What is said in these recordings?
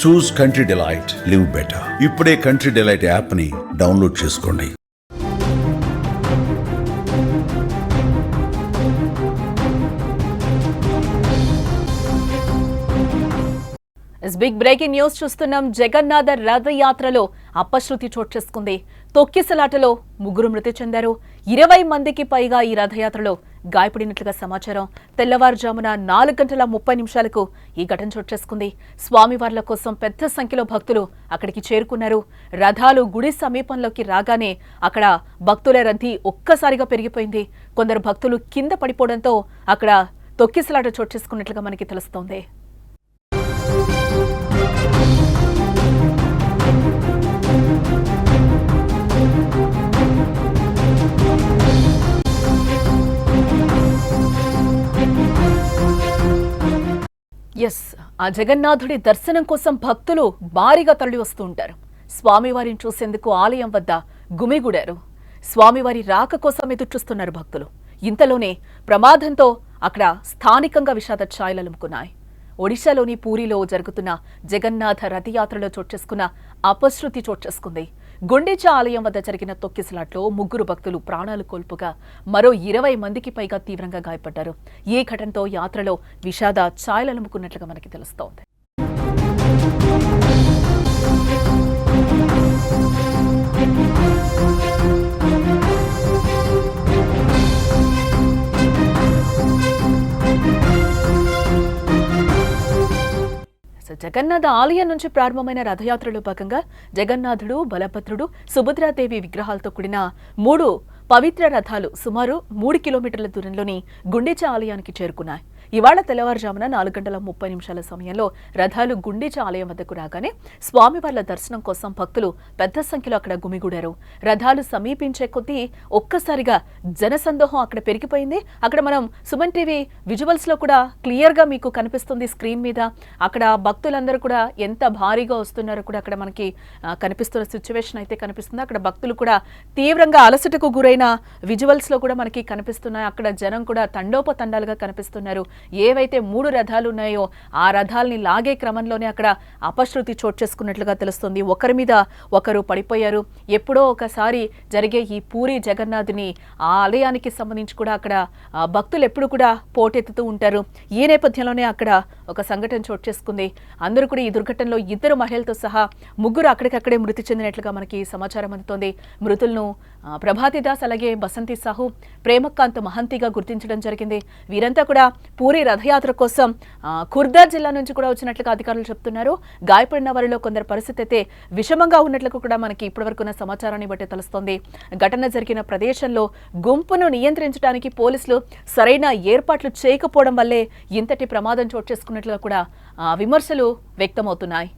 చూస్ country delight, live better. ఇప్పుడే country delight app ని download చేసుకోండి. బిగ్ బ్రేకింగ్ న్యూస్ చూస్తున్నాం. జగన్నాథ రథయాత్రలో అపశృతి చోటు చేసుకుంది. తొక్కిసలాటలో 3 మృతి చెందారు. 20 మందికి పైగా ఈ రథయాత్రలో గాయపడినట్లుగా సమాచారం. తెల్లవారుజామున 4:30 ఈ ఘటన చోటు చేసుకుంది. స్వామివార్ల కోసం పెద్ద సంఖ్యలో భక్తులు అక్కడికి చేరుకున్నారు. రథాలు గుడి సమీపంలోకి రాగానే అక్కడ భక్తుల రద్దీ ఒక్కసారిగా పెరిగిపోయింది. కొందరు భక్తులు కింద పడిపోవడంతో అక్కడ తొక్కిసలాట చోటు చేసుకున్నట్లుగా మనకి తెలుస్తోంది. ఆ జగన్నాథుడి దర్శనం కోసం భక్తులు భారీగా తరలి వస్తూ ఉంటారు. స్వామివారిని చూసేందుకు ఆలయం వద్ద గుమిగూడారు. స్వామివారి రాక కోసం ఎదురుచూస్తున్నారు భక్తులు. ఇంతలోనే ప్రమాదంతో అక్కడ స్థానికంగా విషాద ఛాయలు అలుముకున్నాయి. ఒడిశాలోని పూరిలో జరుగుతున్న జగన్నాథ రథయాత్రలో చోటు చేసుకున్న అపశృతి చోటు చేసుకుంది. గుండీచా ఆలయం వద్ద జరిగిన తొక్కిసలాట్లో 3 భక్తులు ప్రాణాలు కోల్పోగా మరో 20 మందికి పైగా తీవ్రంగా గాయపడ్డారు. ఈ ఘటనతో యాత్రలో విషాద ఛాయలలుముకున్నట్లుగా మనకి తెలుస్తోంది. జగన్నాథ ఆలయం నుంచి ప్రారంభమైన రథయాత్రలో భాగంగా జగన్నాథుడు, బలభద్రుడు, సుభద్రాదేవి విగ్రహాలతో కూడిన 3 పవిత్ర రథాలు సుమారు 3 కిలోమీటర్ల దూరంలోని గుండీచా ఆలయానికి చేరుకున్నాయి. ఇవాళ తెల్లవారుజామున 4:30 సమయంలో రథాలు గుండీచా ఆలయం వద్దకు రాగానే స్వామివార్ల దర్శనం కోసం భక్తులు పెద్ద సంఖ్యలో అక్కడ గుమిగూడారు. రథాలు సమీపించే కొద్దీ ఒక్కసారిగా జనసందోహం అక్కడ పెరిగిపోయింది. అక్కడ మనం సుమన్ టీవీ విజువల్స్ లో కూడా క్లియర్ గా మీకు కనిపిస్తుంది స్క్రీన్ మీద. అక్కడ భక్తులందరూ కూడా ఎంత భారీగా వస్తున్నారో కూడా అక్కడ మనకి కనిపిస్తున్న సిచ్యువేషన్ అయితే కనిపిస్తుంది. అక్కడ భక్తులు కూడా తీవ్రంగా అలసటకు గురైన విజువల్స్ లో కూడా మనకి కనిపిస్తున్నాయి. అక్కడ జనం కూడా తండోపతండాలుగా కనిపిస్తున్నారు. ఏవైతే 3 రథాలు ఉన్నాయో ఆ రథాలని లాగే క్రమంలోనే అక్కడ అపశృతి చోటు చేసుకున్నట్లుగా తెలుస్తుంది. ఒకరి మీద ఒకరు పడిపోయారు. ఎప్పుడో ఒకసారి జరిగే ఈ పూరి జగన్నాథుని ఆ ఆలయానికి సంబంధించి కూడా అక్కడ భక్తులు ఎప్పుడు కూడా పోటెత్తుతూ ఉంటారు. ఈ నేపథ్యంలోనే అక్కడ ఒక సంఘటన చోటు చేసుకుంది. అందరూ కూడా ఈ దుర్ఘటనలో 2 మహిళలతో సహా 3 అక్కడికక్కడే మృతి చెందినట్లుగా మనకి సమాచారం అందుతోంది. మృతులను ప్రభాతి దాస్ అలాగే బసంతి సాహు, ప్రేమకాంత్ మహంతిగా గుర్తించడం జరిగింది. వీరంతా కూడా పూరి రథయాత్ర కోసం ఖుర్దా జిల్లా నుంచి కూడా వచ్చినట్లుగా అధికారులు చెప్తున్నారు. గాయపడిన వారిలో కొందరు పరిస్థితి అయితే విషమంగా ఉన్నట్లుగా కూడా మనకి ఇప్పటివరకున్న సమాచారాన్ని బట్టి తెలుస్తోంది. ఘటన జరిగిన ప్రదేశంలో గుంపును నియంత్రించడానికి పోలీసులు సరైన ఏర్పాట్లు చేయకపోవడం వల్లే ఇంతటి ప్రమాదం చోటు చేసుకున్నట్లుగా కూడా విమర్శలు వ్యక్తమవుతున్నాయి.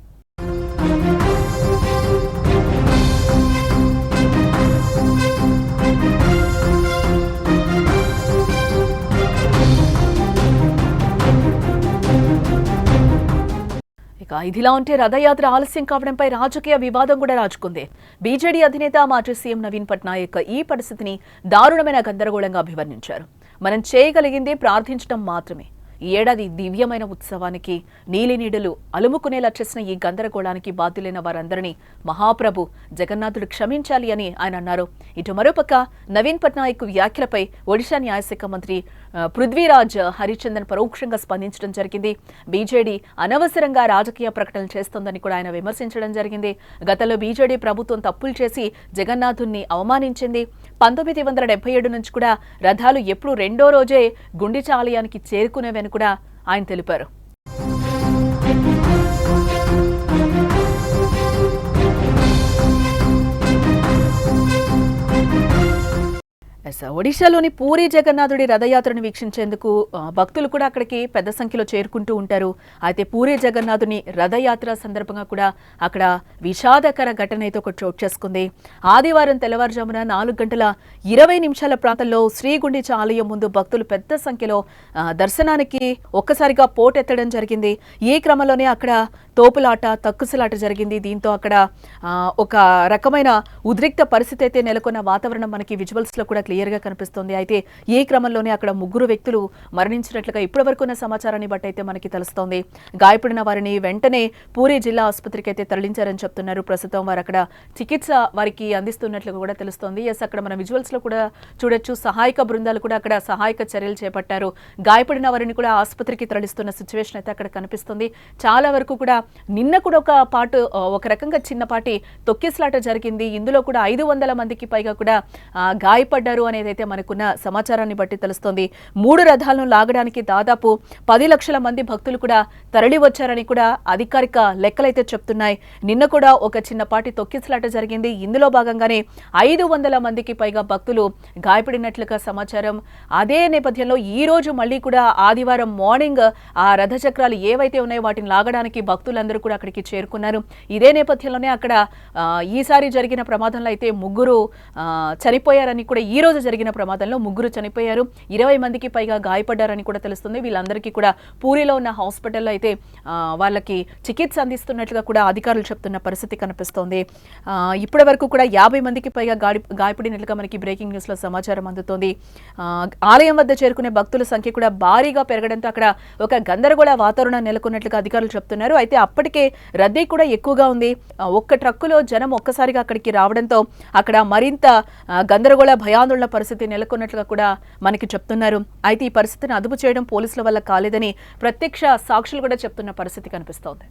ఇదిలా ఉంటే రథయాత్ర ఆలస్యం కావడంపై రాజకీయ వివాదం కూడా రాజుకుంది. బీజేడీ అధినేత మాజీ సీఎం నవీన్ పట్నాయక్ ఈ పరిస్థితిని దారుణమైన గందరగోళంగా అభివర్ణించారు. మనం చేయగలిగింది ప్రార్థించడం మాత్రమే. ఈ ఏడాది దివ్యమైన ఉత్సవానికి నీలినీడలు అలుముకునేలా చేసిన ఈ గందరగోళానికి బాధ్యులైన వారందరినీ మహాప్రభు జగన్నాథుడు క్షమించాలి అని ఆయన అన్నారు. ఇటు మరోపక్క నవీన్ పట్నాయక్ వ్యాఖ్యలపై ఒడిశా న్యాయశాఖ మంత్రి పృథ్వీరాజ్ హరిచందన్ పరోక్షంగా స్పందించడం జరిగింది. బీజేడీ అనవసరంగా రాజకీయ ప్రకటనలు చేస్తోందని కూడా ఆయన విమర్శించడం జరిగింది. గతంలో బీజేడీ ప్రభుత్వం తప్పులు చేసి జగన్నాథుణ్ణి అవమానించింది. 1977 నుంచి కూడా రథాలు ఎప్పుడు 2వ రోజే గుండీచా ఆలయానికి చేరుకునేవని కూడా ఆయన తెలిపారు. ఒడిశాలోని పూరి జగన్నాథుడి రథయాత్రను వీక్షించేందుకు భక్తులు కూడా అక్కడికి పెద్ద సంఖ్యలో చేరుకుంటూ ఉంటారు. అయితే పూరి జగన్నాథుని రథయాత్ర సందర్భంగా కూడా అక్కడ విషాదకర ఘటన అయితే ఒకటి చోటు చేసుకుంది. ఆదివారం తెల్లవారుజామున 4:20 ప్రాంతంలో శ్రీ గుండీచా ఆలయం ముందు భక్తులు పెద్ద సంఖ్యలో దర్శనానికి ఒక్కసారిగా పోటెత్తడం జరిగింది. ఈ క్రమంలోనే అక్కడ తోపులాట తక్కుసలాట జరిగింది. దీంతో అక్కడ ఒక రకమైన ఉద్రిక్త పరిస్థితి అయితే నెలకొన్న వాతావరణం మనకి విజువల్స్ లో కూడా క్లియర్ గా కనిపిస్తుంది. అయితే ఈ క్రమంలోనే అక్కడ 3 వ్యక్తులు మరణించినట్లుగా ఇప్పటివరకు ఉన్న సమాచారాన్ని బట్టి అయితే మనకి తెలుస్తోంది. గాయపడిన వారిని వెంటనే పూరీ జిల్లా ఆసుపత్రికి అయితే తరలించారని చెప్తున్నారు. ప్రస్తుతం వారు అక్కడ చికిత్స వారికి అందిస్తున్నట్లుగా కూడా తెలుస్తోంది. ఎస్, అక్కడ మన విజువల్స్ లో కూడా చూడొచ్చు. సహాయక బృందాలు కూడా అక్కడ సహాయక చర్యలు చేపట్టారు. గాయపడిన వారిని కూడా ఆసుపత్రికి తరలిస్తున్న సిచ్యువేషన్ అయితే అక్కడ కనిపిస్తుంది. చాలా వరకు కూడా నిన్న కూడా ఒక రకంగా చిన్నపాటి తొక్కిసలాట జరిగింది. ఇందులో కూడా 500 మందికి పైగా కూడా గాయపడ్డారు అనేది అయితే మనకున్న సమాచారాన్ని బట్టి తెలుస్తోంది. 3 రథాలను లాగడానికి దాదాపు 10 లక్షల మంది భక్తులు కూడా తరలి వచ్చారని కూడా అధికారిక లెక్కలైతే చెప్తున్నాయి. నిన్న కూడా ఒక చిన్నపాటి తొక్కిసలాట జరిగింది. ఇందులో భాగంగానే 500 మందికి పైగా భక్తులు గాయపడినట్లుగా సమాచారం. అదే నేపథ్యంలో ఈ రోజు మళ్ళీ కూడా ఆదివారం మార్నింగ్ ఆ రథ చక్రాలు ఏవైతే ఉన్నాయో వాటిని లాగడానికి భక్తులందరూ కూడా అక్కడికి చేరుకున్నారు. ఇదే నేపథ్యంలోనే అక్కడ ఈసారి జరిగిన ప్రమాదంలో అయితే 3 చనిపోయారని కూడా, ఈ రోజు జరిగిన ప్రమాదంలో 3 చనిపోయారు, 20 మందికి పైగా గాయపడ్డారని కూడా తెలుస్తుంది. వీళ్ళందరికీ కూడా పూరిలో ఉన్న హాస్పిటల్లో అయితే వాళ్ళకి చికిత్స అందిస్తున్నట్లుగా కూడా అధికారులు చెప్తున్న పరిస్థితి కనిపిస్తోంది. ఇప్పటి వరకు కూడా 50 మందికి పైగా గాయపడినట్లుగా మనకి బ్రేకింగ్ న్యూస్ లో సమాచారం అందుతోంది. ఆలయం వద్ద చేరుకునే భక్తుల సంఖ్య కూడా భారీగా పెరగడంతో అక్కడ ఒక గందరగోళ వాతావరణం నెలకొన్నట్లుగా అధికారులు చెప్తున్నారు. అయితే అప్పటికే రద్దీ కూడా ఎక్కువగా ఉంది. ఒక్క ట్రక్కులో జనం ఒక్కసారిగా అక్కడికి రావడంతో అక్కడ మరింత గందరగోళ భయాందోళన పరిస్థితి నెలకొన్నట్లుగా కూడా మనకి చెప్తున్నారు. అయితే ఈ పరిస్థితిని అదుపు చేయడం పోలీసుల వల్ల కాలేదని ప్రత్యక్ష సాక్షులు కూడా చెప్తున్న పరిస్థితి కనిపిస్తోంది.